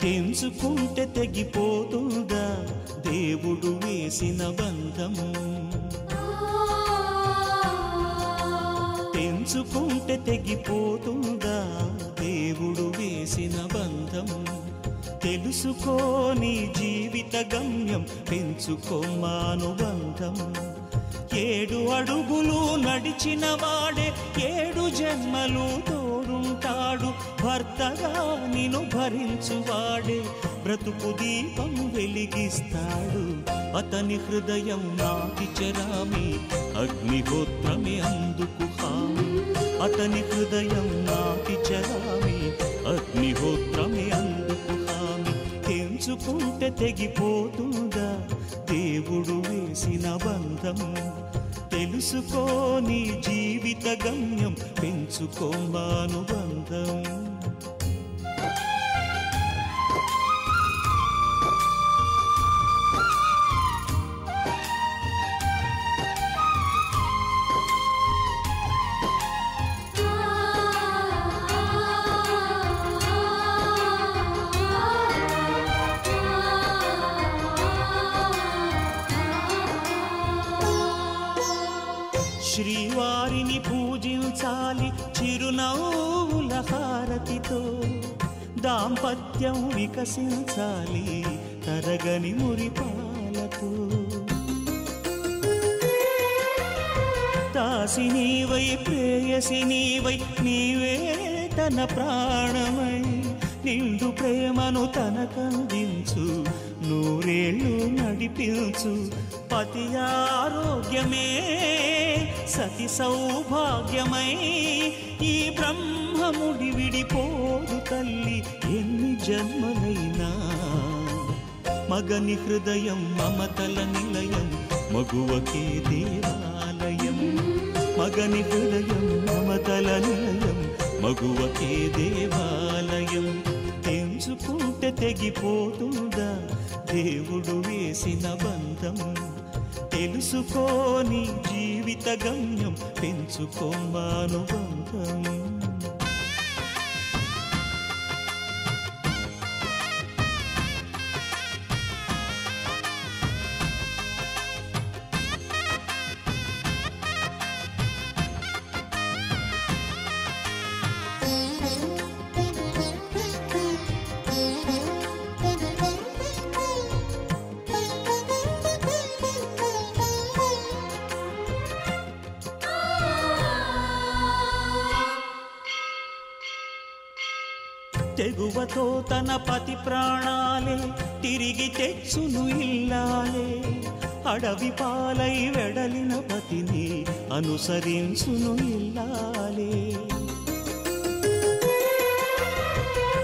తెంచుకుంటే తెగిపోతుందా దేవుడు వేసిన బంధం? తెంచుకుంటే తెగిపోతుందా దేవుడు వేసిన బంధం? తెలుసుకోని జీవిత గమ్యం, పెంచుకోమానుబంధం. 7 అడుగులు నడిచిన వాడే 7 జన్మలు తోడుంటాడు. భర్తగా నిన్ను భరించువాడే బ్రతుకు దీపం వెలిగిస్తాడు. అతని హృదయం నాటి చెరామి, అగ్నిహోత్రమే అందుకు హామీ. అతని హృదయం నాటి చెరామి, అగ్నిహోత్రమే అందుకు హామీ. తెంచుకుంటే తెగిపోతుందా దేవుడు వేసిన బంధం? తెలుసుకోని జీవిత గమ్యం, పెంచుకోమానుబంధం. శ్రీవారిని పూజించాలి చిరునవ్వుల హారతితో. దాంపత్యం వికసించాలి తరగని మురిపాలతో. దాసినీవై ప్రేయసినీవై నీవే తన ప్రాణమై, నిండు ప్రేమను తనకందించు, 100 ఏళ్ళు నడిపించు. పతి ఆరోగ్యమే సతి సౌభాగ్యమై, ఈ బ్రహ్మముడి విడిపోదు తల్లి ఎన్ని జన్మలైనా. మగని హృదయం మమతల నిలయం, మగువకే దేవాలయం. మగని హృదయం మమతల నిలయం, మగువకే దేవాలయం. తెంచుకుంటే తెగిపోతుందా దేవుడు వేసిన బంధం? తెలుసుకోని జీవిత గమ్యం, పెంచుకోమానుబంధం. తెగువతో తన పతి ప్రాణాలే తిరిగి తెచ్చును ఇల్లాలే. అడవి పాలై వెడలిన పతిని అనుసరించును ఇల్లాలే.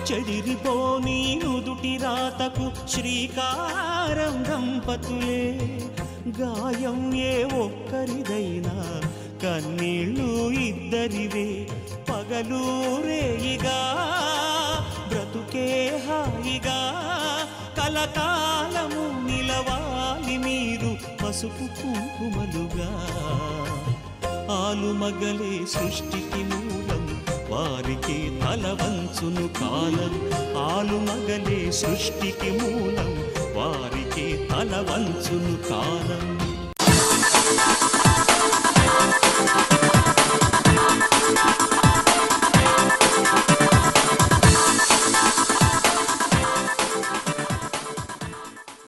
చెదిరిపోని నుదుటి రాతకు శ్రీకారం దంపతులే. గాయం ఏ ఒక్కరిదైనా కన్నీళ్ళు ఇద్దరివే. పగలూరేయిగా బ్రతుకే హాయిగా, కలకాలము నిలవాలి మీరు పసుపు కుంకుమలుగా. ఆలుమగలే సృష్టికి మూలం, వారికి తల వంచును కాలం. ఆలుమగలే సృష్టికి మూలం, వారికి తల వంచును కాలం.